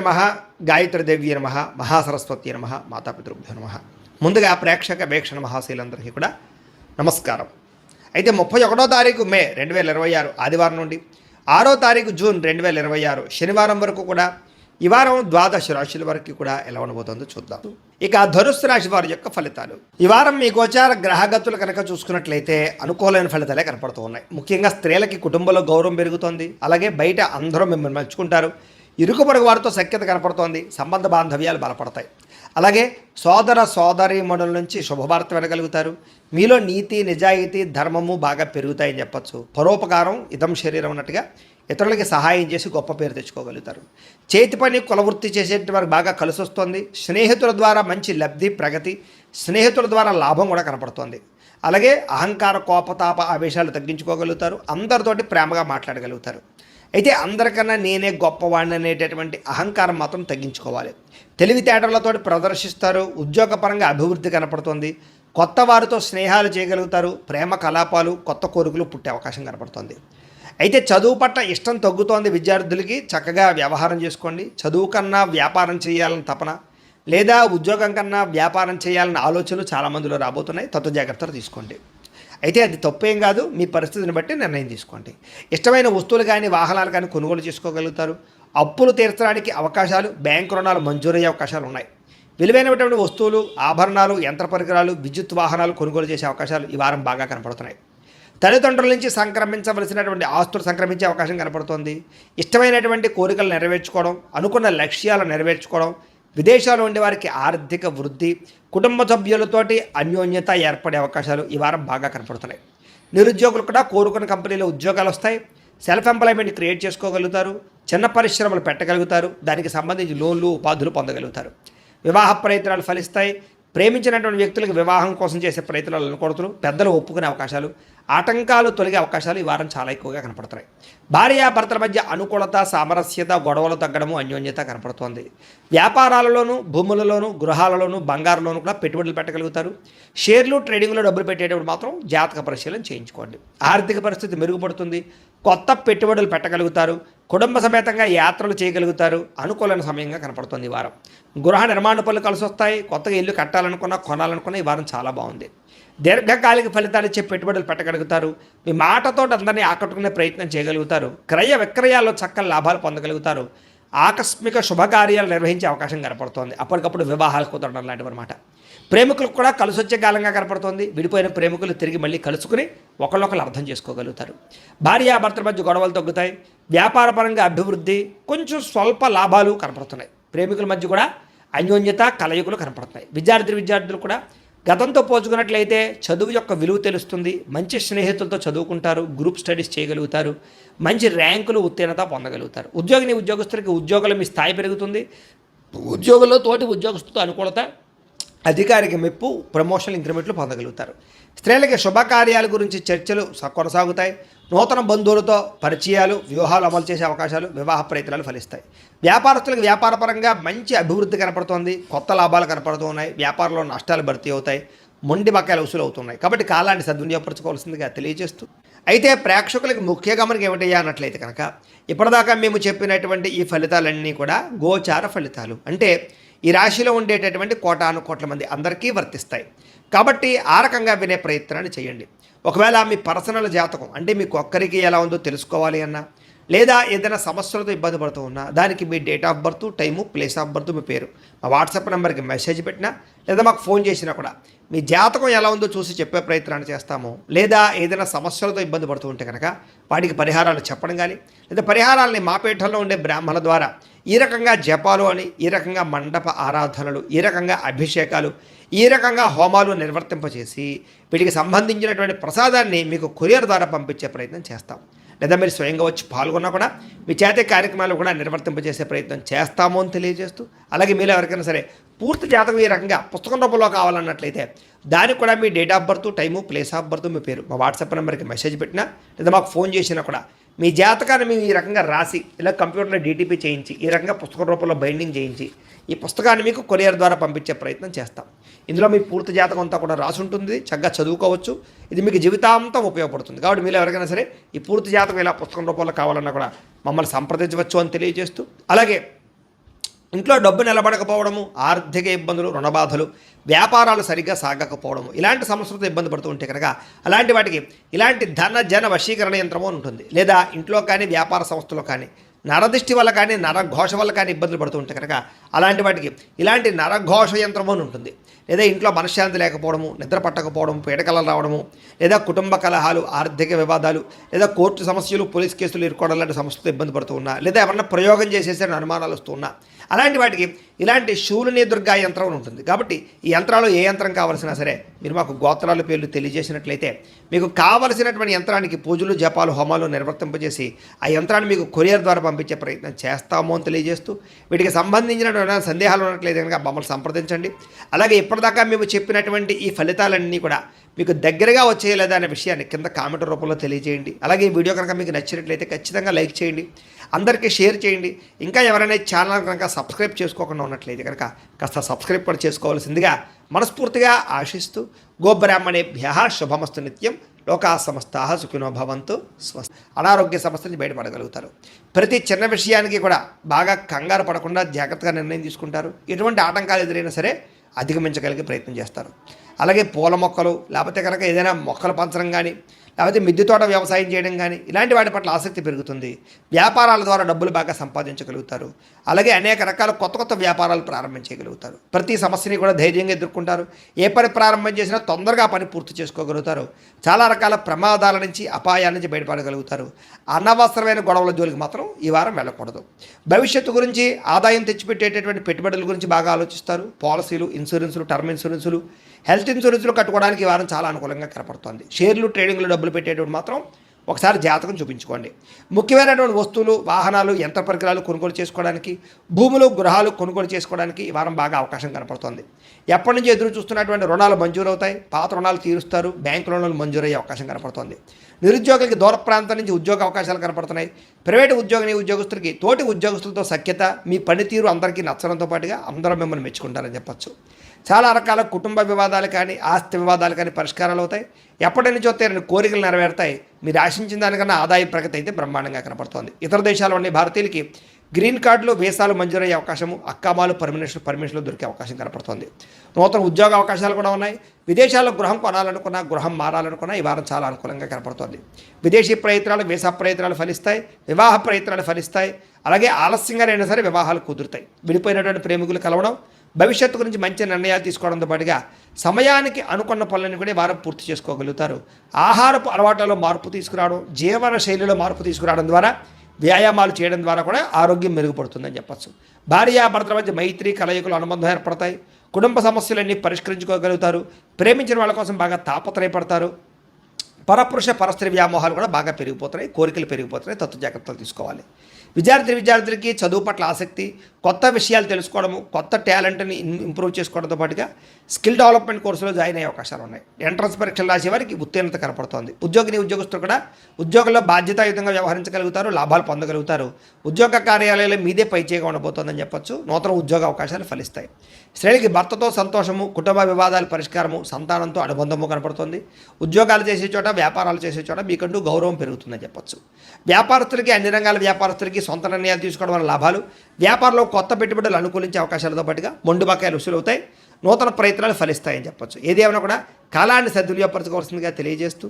నమః గాయత్రీదేవి నమః మహాసరస్వతి నమః మాతాపితృభ్యో నమః. ముందుగా ప్రేక్షక వీక్షణ మహాశీలందరికీ కూడా నమస్కారం. అయితే 31వ తారీఖు మే 2026 ఆదివారం నుండి 6వ తారీఖు జూన్ 2026 శనివారం వరకు కూడా ఈ వారం ద్వాదశ రాశుల వరకు కూడా ఎలా ఉండబోతుందో చూద్దాం. ఇక ధనుస్సు రాశి వారి యొక్క ఫలితాలు. ఈ వారం మీ గోచార గ్రహగతులు కనుక చూసుకున్నట్లయితే అనుకూలమైన ఫలితాలే కనపడుతూ ఉన్నాయి. ముఖ్యంగా స్త్రీలకి కుటుంబంలో గౌరవం పెరుగుతోంది. అలాగే బయట అందరూ మిమ్మల్ని మెచ్చుకుంటారు. ఇరుకు పొరుగు వారితో సఖ్యత కనపడుతోంది. సంబంధ బాంధవ్యాలు బలపడతాయి. అలాగే సోదర సోదరీమణుల నుంచి శుభవార్త వినగలుగుతారు. మీలో నీతి నిజాయితీ ధర్మము బాగా పెరుగుతాయని చెప్పచ్చు. పరోపకారం ఇదం శరీరం అన్నట్టుగా ఇతరులకి సహాయం చేసి గొప్ప పేరు తెచ్చుకోగలుగుతారు. చేతి పని కులవృత్తి చేసేటి వారికి బాగా కలిసి వస్తుంది. స్నేహితుల ద్వారా మంచి లబ్ధి ప్రగతి, స్నేహితుల ద్వారా లాభం కూడా కనపడుతుంది. అలాగే అహంకార కోపతాప ఆవేశాలు తగ్గించుకోగలుగుతారు. అందరితోటి ప్రేమగా మాట్లాడగలుగుతారు. అయితే అందరికన్నా నేనే గొప్పవాడిని అనేటటువంటి అహంకారం మాత్రం తగ్గించుకోవాలి. తెలివితేటలతో ప్రదర్శిస్తారు. ఉద్యోగపరంగా అభివృద్ధి కనపడుతుంది. కొత్త వారితో స్నేహాలు చేయగలుగుతారు. ప్రేమ కలాపాలు కొత్త కోరికలు పుట్టే అవకాశం కనపడుతుంది. అయితే చదువు పట్ల ఇష్టం తగ్గుతోంది. విద్యార్థులకి చక్కగా వ్యవహారం చేసుకోండి. చదువు కన్నా వ్యాపారం చేయాలని తపన లేదా ఉద్యోగం కన్నా వ్యాపారం చేయాలన్న ఆలోచనలు చాలామందిలో రాబోతున్నాయి. తత్వ జాగ్రత్తలు తీసుకోండి. అయితే అది తప్పేం కాదు. మీ పరిస్థితిని బట్టి నిర్ణయం తీసుకోండి. ఇష్టమైన వస్తువులు కానీ వాహనాలు కానీ కొనుగోలు చేసుకోగలుగుతారు. అప్పులు తీర్చడానికి అవకాశాలు, బ్యాంకు రుణాలు మంజూరయ్యే అవకాశాలు ఉన్నాయి. విలువైనటువంటి వస్తువులు, ఆభరణాలు, యంత్ర పరికరాలు, విద్యుత్ వాహనాలు కొనుగోలు చేసే అవకాశాలు ఈ వారం బాగా కనపడుతున్నాయి. తల్లిదండ్రుల నుంచి సంక్రమించవలసినటువంటి ఆస్తులు సంక్రమించే అవకాశం కనపడుతోంది. ఇష్టమైనటువంటి కోరికలు నెరవేర్చుకోవడం, అనుకున్న లక్ష్యాలు నెరవేర్చుకోవడం, విదేశాల్లో ఉండే వారికి ఆర్థిక వృద్ధి, కుటుంబ సభ్యులతోటి అన్యోన్యత ఏర్పడే అవకాశాలు ఈ వారం బాగా కనపడుతున్నాయి. నిరుద్యోగులు కూడా కోరుకున్న కంపెనీలో ఉద్యోగాలు వస్తాయి. సెల్ఫ్ ఎంప్లాయ్మెంట్ క్రియేట్ చేసుకోగలుగుతారు. చిన్న పరిశ్రమలు పెట్టగలుగుతారు. దానికి సంబంధించి లోన్లు ఉపాధులు పొందగలుగుతారు. వివాహ ప్రయత్నాలు ఫలిస్తాయి. ప్రేమించినటువంటి వ్యక్తులకు వివాహం కోసం చేసే ప్రయత్నాలు అనుకూడతారు. పెద్దలు ఒప్పుకునే అవకాశాలు, ఆటంకాలు తొలగే అవకాశాలు ఈ వారం చాలా ఎక్కువగా కనపడుతున్నాయి. భార్యాభర్తల మధ్య అనుకూలత, సామరస్యత, గొడవలు తగ్గడము, అన్యోన్యత కనపడుతోంది. వ్యాపారాలలోనూ, భూములలోనూ, గృహాలలోనూ, బంగారులోనూ కూడా పెట్టుబడులు పెట్టగలుగుతారు. షేర్లు, ట్రేడింగ్లో డబ్బులు పెట్టేటప్పుడు మాత్రం జాతక పరిశీలన చేయించుకోండి. ఆర్థిక పరిస్థితి మెరుగుపడుతుంది. కొత్త పెట్టుబడులు పెట్టగలుగుతారు. కుటుంబ సమేతంగా యాత్రలు చేయగలుగుతారు. అనుకూలమైన సమయంగా కనపడుతుంది ఈ వారం. గృహ నిర్మాణ పనులు కలిసి వస్తాయి. కొత్తగా ఇల్లు కట్టాలనుకున్నా, కొనాలనుకున్నా ఈ వారం చాలా బాగుంది. దీర్ఘకాలిక ఫలితాలు ఇచ్చే పెట్టుబడులు పెట్టగలుగుతారు. మీ మాటతో అందరినీ ఆకట్టుకునే ప్రయత్నం చేయగలుగుతారు. క్రయ విక్రయాల్లో చక్కని లాభాలు పొందగలుగుతారు. ఆకస్మిక శుభకార్యాలు నిర్వహించే అవకాశం కనపడుతోంది. అప్పటికప్పుడు వివాహాలు కుదరడం లాంటివి అనమాట. ప్రేమికులకు కూడా కలిసి వచ్చే కాలంగా కనపడుతోంది. విడిపోయిన ప్రేమికులు తిరిగి మళ్ళీ కలుసుకుని ఒకళ్ళొకళ్ళు అర్థం చేసుకోగలుగుతారు. భార్యాభర్తల మధ్య గొడవలు తగ్గుతాయి. వ్యాపారపరంగా అభివృద్ధి, కొంచెం స్వల్ప లాభాలు కనపడుతున్నాయి. ప్రేమికుల మధ్య కూడా అన్యోన్యత, కలయికలు కనపడుతున్నాయి. విద్యార్థులు కూడా గతంతో పోల్చుకున్నట్లయితే చదువు యొక్క విలువ తెలుస్తుంది. మంచి స్నేహితులతో చదువుకుంటారు. గ్రూప్ స్టడీస్ చేయగలుగుతారు. మంచి ర్యాంకులు, ఉత్తీర్ణత పొందగలుగుతారు. ఉద్యోగస్తులకి ఉద్యోగాల మీ స్థాయి పెరుగుతుంది. ఉద్యోగుల్లో తోటి ఉద్యోగస్తులతో అనుకూలత, అధికారికి మెప్పు, ప్రమోషన్, ఇంక్రిమెంట్లు పొందగలుగుతారు. స్త్రీలకి శుభకార్యాల గురించి చర్చలు కొనసాగుతాయి. నూతన బంధువులతో పరిచయాలు, వ్యూహాలు అమలు చేసే అవకాశాలు, వివాహ ప్రయత్నాలు ఫలిస్తాయి. వ్యాపారస్తులకు వ్యాపారపరంగా మంచి అభివృద్ధి కనపడుతోంది. కొత్త లాభాలు కనపడుతున్నాయి. వ్యాపారంలో నష్టాలు భర్తీ అవుతాయి. మొండి బకాయిలు వసూలు అవుతున్నాయి. కాబట్టి కాలాన్ని సద్వినియోగపరచుకోవాల్సిందిగా తెలియజేస్తూ, అయితే ప్రేక్షకులకు ముఖ్య గమనిక ఏమిటయ్యా అన్నట్లయితే కనుక ఇప్పటిదాకా మేము చెప్పినటువంటి ఈ ఫలితాలన్నీ కూడా గోచార ఫలితాలు. అంటే ఈ రాశిలో ఉండేటటువంటి కోటాను కోట్ల మంది అందరికీ వర్తిస్తాయి. కాబట్టి ఆ రకంగా వినే ప్రయత్నాన్ని చేయండి. ఒకవేళ మీ పర్సనల్ జాతకం అంటే మీకు ఒక్కరికి ఎలా ఉందో తెలుసుకోవాలి అన్నా, లేదా ఏదైనా సమస్యలతో ఇబ్బంది పడుతూ ఉన్నా, దానికి మీ date of birth, time, place of birth, మీ పేరు మా వాట్సాప్ నెంబర్కి మెసేజ్ పెట్టినా, లేదా మాకు ఫోన్ చేసినా కూడా మీ జాతకం ఎలా ఉందో చూసి చెప్పే ప్రయత్నాన్ని చేస్తాము. లేదా ఏదైనా సమస్యలతో ఇబ్బంది పడుతూ ఉంటే కనుక వాటికి పరిహారాలు చెప్పడం కానీ, లేదా పరిహారాలని మా పీఠంలో ఉండే బ్రాహ్మణుల ద్వారా ఈ రకంగా జపాలు అని, ఈ రకంగా మండప ఆరాధనలు, ఈ రకంగా అభిషేకాలు, ఈ రకంగా హోమాలు నిర్వర్తింపచేసి వీటికి సంబంధించినటువంటి ప్రసాదాన్ని మీకు కొరియర్ ద్వారా పంపించే ప్రయత్నం చేస్తాం. లేదా మీరు స్వయంగా వచ్చి పాల్గొన్నా కూడా మీ చేతే కార్యక్రమాలు కూడా నిర్వర్తింపజేసే ప్రయత్నం చేస్తాము అని తెలియజేస్తూ, అలాగే మీరు ఎవరికైనా సరే పూర్తి జాతకం ఈ రకంగా పుస్తకం రూపంలో కావాలన్నట్లయితే దానికి కూడా మీ date of birth, time, place of birth, మీ పేరు మా వాట్సాప్ నెంబర్కి మెసేజ్ పెట్టినా, లేదా మాకు ఫోన్ చేసినా కూడా మీ జాతకాన్ని మేము ఈ రకంగా రాసి ఇలా కంప్యూటర్లో డీటీపీ చేయించి ఈ రకంగా పుస్తక రూపంలో బైండింగ్ చేయించి ఈ పుస్తకాన్ని మీకు కొరియర్ ద్వారా పంపించే ప్రయత్నం చేస్తాం. ఇందులో మీ పూర్తి జాతకం అంతా కూడా రాసి ఉంటుంది. చక్కగా చదువుకోవచ్చు. ఇది మీకు జీవితాంతం ఉపయోగపడుతుంది. కాబట్టి మీరు ఎవరికైనా సరే ఈ పూర్తి జాతకం ఇలా పుస్తకం రూపంలో కావాలన్నా కూడా మమ్మల్ని సంప్రదించవచ్చు అని తెలియజేస్తూ, అలాగే ఇంట్లో డబ్బు నిలబడకపోవడము, ఆర్థిక ఇబ్బందులు, రుణబాధలు, వ్యాపారాలు సరిగ్గా సాగకపోవడము, ఇలాంటి సమస్యలతో ఇబ్బంది పడుతూ ఉంటే కనుక అలాంటి వాటికి ఇలాంటి ధన జన వశీకరణ యంత్రము అని ఉంటుంది. లేదా ఇంట్లో కానీ వ్యాపార సంస్థలో కానీ నరదృష్టి వల్ల కానీ నరఘోష వల్ల కానీ ఇబ్బందులు పడుతూ ఉంటే కనుక అలాంటి వాటికి ఇలాంటి నరఘోష యంత్రము అని ఉంటుంది. లేదా ఇంట్లో మనశ్శాంతి లేకపోవడము, నిద్ర పట్టకపోవడం, పీడకలలు రావడము, లేదా కుటుంబ కలహాలు, ఆర్థిక వివాదాలు, లేదా కోర్టు సమస్యలు, పోలీస్ కేసులు ఇరుకోవడం లాంటి సమస్యలతో ఇబ్బంది పడుతూ ఉన్నా, లేదా ఎవరన్నా ప్రయోగం చేసేసే అనుమానాలు వస్తూ ఉన్నా అలాంటి వాటికి ఇలాంటి శూలిని దుర్గా యంత్రం అని ఉంటుంది. కాబట్టి ఈ యంత్రాలు ఏ యంత్రం కావాల్సినా సరే మీరు మాకు గోత్రాల పేర్లు తెలియజేసినట్లయితే మీకు కావలసినటువంటి యంత్రానికి పూజలు, జపాలు, హోమాలు నిర్వర్తింపజేసి ఆ యంత్రాన్ని మీకు కొరియర్ ద్వారా పంపించే ప్రయత్నం చేస్తాము అని తెలియజేస్తూ వీటికి సంబంధించిన సందేహాలు ఉన్నట్లయితే కనుక మమ్మల్ని సంప్రదించండి. అలాగే ఇప్పటిదాకా మేము చెప్పినటువంటి ఈ ఫలితాలన్నీ కూడా మీకు దగ్గరగా వచ్చేయలేదా అనే విషయాన్ని కింద కామెంట్ రూపంలో తెలియజేయండి. అలాగే ఈ వీడియో కనుక మీకు నచ్చినట్లయితే ఖచ్చితంగా లైక్ చేయండి, అందరికీ షేర్ చేయండి. ఇంకా ఎవరైనా ఛానల్ కనుక సబ్స్క్రైబ్ చేసుకోకుండా ఉన్నట్లయితే కనుక కాస్త సబ్స్క్రైబ్ కూడా చేసుకోవాల్సిందిగా మనస్ఫూర్తిగా ఆశిస్తూ గోబ్రాహ్మణేభ్యః శుభమస్తు నిత్యం, లోకా సమస్తాః సుఖినో భవంతు, స్వస్తి. అనారోగ్య సమస్య నుంచి బయటపడగలుగుతారు. ప్రతి చిన్న విషయానికి కూడా బాగా కంగారు పడకుండా జాగ్రత్తగా నిర్ణయం తీసుకుంటారు. ఎటువంటి ఆటంకాలు ఎదురైనా సరే అధిగమించగలిగే ప్రయత్నం చేస్తారు. అలాగే పూల మొక్కలు, లేకపోతే కనుక ఏదైనా మొక్కలు పెంచడం కానీ, లేకపోతే మిద్దె తోట వ్యవసాయం చేయడం కానీ ఇలాంటి వాటి పట్ల ఆసక్తి పెరుగుతుంది. వ్యాపారాల ద్వారా డబ్బులు బాగా సంపాదించగలుగుతారు. అలాగే అనేక రకాల కొత్త వ్యాపారాలు ప్రారంభించగలుగుతారు. ప్రతి సమస్యని కూడా ధైర్యంగా ఎదుర్కొంటారు. ఏ పని ప్రారంభం చేసినా తొందరగా పని పూర్తి చేసుకోగలుగుతారు. చాలా రకాల ప్రమాదాల నుంచి, అపాయాల నుంచి బయటపడగలుగుతారు. అనవసరమైన గొడవల జోలికి మాత్రం ఈ వారం వెళ్ళకూడదు. భవిష్యత్తు గురించి, ఆదాయం తెచ్చిపెట్టేటటువంటి పెట్టుబడుల గురించి బాగా ఆలోచిస్తారు. పాలసీలు, ఇన్సూరెన్సులు, టర్మ్ ఇన్సూరెన్సులు, హెల్త్ ఇన్సూరెన్సులు కట్టుకోవడానికి ఈ వారం చాలా అనుకూలంగా కనపడుతుంది. షేర్లు, ట్రేడింగ్లు డబ్బులు పెట్టేటువంటి మాత్రం ఒకసారి జాతకం చూపించుకోండి. ముఖ్యమైనటువంటి వస్తువులు, వాహనాలు, యంత్ర పరికరాలు కొనుగోలు చేసుకోవడానికి, భూములు, గృహాలు కొనుగోలు చేసుకోవడానికి ఈ వారం బాగా అవకాశం కనపడుతుంది. ఎప్పటి నుంచి ఎదురు చూస్తున్నటువంటి రుణాలు మంజూరవుతాయి. పాత రుణాలు తీరుస్తారు. బ్యాంకు రుణాలు మంజూరయ్యే అవకాశం కనపడుతుంది. నిరుద్యోగులకి దూర ప్రాంతం నుంచి ఉద్యోగ అవకాశాలు కనపడుతున్నాయి. ప్రైవేటు ఉద్యోగస్తులకి తోటి ఉద్యోగస్తులతో సఖ్యత, మీ పనితీరు అందరికీ నచ్చడంతో పాటుగా అందరూ మిమ్మల్ని మెచ్చుకుంటారని చెప్పచ్చు. చాలా రకాల కుటుంబ వివాదాలు కానీ, ఆస్తి వివాదాలు కానీ పరిష్కారాలు అవుతాయి. ఎప్పటి నుంచో తీరని కోరికలు నెరవేరుతాయి. మీరు ఆశించిన దానికన్నా ఆదాయ ప్రగతి అయితే బ్రహ్మాండంగా కనపడుతోంది. ఇతర దేశాల్లోని భారతీయులకి గ్రీన్ కార్డులు, వీసాలు మంజూరయ్యే అవకాశము, అక్కామాలు, పర్మిషన్లు దొరికే అవకాశం కనపడుతోంది. నూతన ఉద్యోగ అవకాశాలు కూడా ఉన్నాయి. విదేశాల్లో గృహం కొనాలనుకున్నా, గృహం మారాలనుకున్నా ఈ వారం చాలా అనుకూలంగా కనపడుతోంది. విదేశీ ప్రయత్నాలు, వీసా ప్రయత్నాలు ఫలిస్తాయి. వివాహ ప్రయత్నాలు ఫలిస్తాయి. అలాగే ఆలస్యంగానైనా సరే వివాహాలు కుదురుతాయి. విడిపోయినటువంటి ప్రేమికులు కలవడం, భవిష్యత్తు గురించి మంచి నిర్ణయాలు తీసుకోవడంతో పాటుగా సమయానికి అనుకున్న పనులను కూడా వారం పూర్తి చేసుకోగలుగుతారు. ఆహారపు అలవాట్లలో మార్పు తీసుకురావడం, జీవన శైలిలో మార్పు తీసుకురావడం ద్వారా, వ్యాయామాలు చేయడం ద్వారా కూడా ఆరోగ్యం మెరుగుపడుతుందని చెప్పచ్చు. భార్యాభర్తల మధ్య మైత్రి, కలయికలు, అనుబంధం ఏర్పడతాయి. కుటుంబ సమస్యలన్నీ పరిష్కరించుకోగలుగుతారు. ప్రేమించిన వాళ్ళ కోసం బాగా తాపత్రయపడతారు. పరపురుష పరస్త్రీ వ్యామోహాలు కూడా బాగా పెరిగిపోతున్నాయి. కోరికలు పెరిగిపోతున్నాయి. తత్వ జాగ్రత్తలు తీసుకోవాలి. విద్యార్థులకి చదువు పట్ల ఆసక్తి, కొత్త విషయాలు తెలుసుకోవడము, కొత్త టాలెంట్ని ఇంప్రూవ్ చేసుకోవడంతో పాటుగా స్కిల్ డెవలప్మెంట్ కోర్సులో జాయిన్ అయ్యే అవకాశాలు ఉన్నాయి. ఎంట్రన్స్ పరీక్షలు రాసే వారికి ఉత్తీర్ణత కనపడుతోంది. ఉద్యోగస్తులు కూడా ఉద్యోగంలో బాధ్యతాయుతంగా వ్యవహరించగలుగుతారు. లాభాలు పొందగలుగుతారు. ఉద్యోగ కార్యాలయాలు మీదే పైచేగా ఉండబోతోందని చెప్పొచ్చు. నూతన ఉద్యోగ అవకాశాలు ఫలిస్తాయి. స్త్రీలకి భర్తతో సంతోషము, కుటుంబ వివాదాల పరిష్కారము, సంతానంతో అనుబంధము కనపడుతుంది. ఉద్యోగాలు చేసే చోట, వ్యాపారాలు చేసే చోట మీకంటూ గౌరవం పెరుగుతుందని చెప్పొచ్చు. వ్యాపారస్తులకి, అన్ని రంగాల వ్యాపారస్తులకి సొంత నిర్ణయాలు తీసుకోవడం వల్ల లాభాలు, వ్యాపారంలో కొత్త పెట్టుబడులు అనుకూలించే అవకాశాలతో పాటుగా మొండు బకాయిలు వసూలవుతాయి. నూతన ప్రయత్నాలు ఫలిస్తాయని చెప్పొచ్చు. ఏదేమైనా కూడా కాలాన్ని సద్వినియోగపరచుకోవాల్సిందిగా తెలియజేస్తూ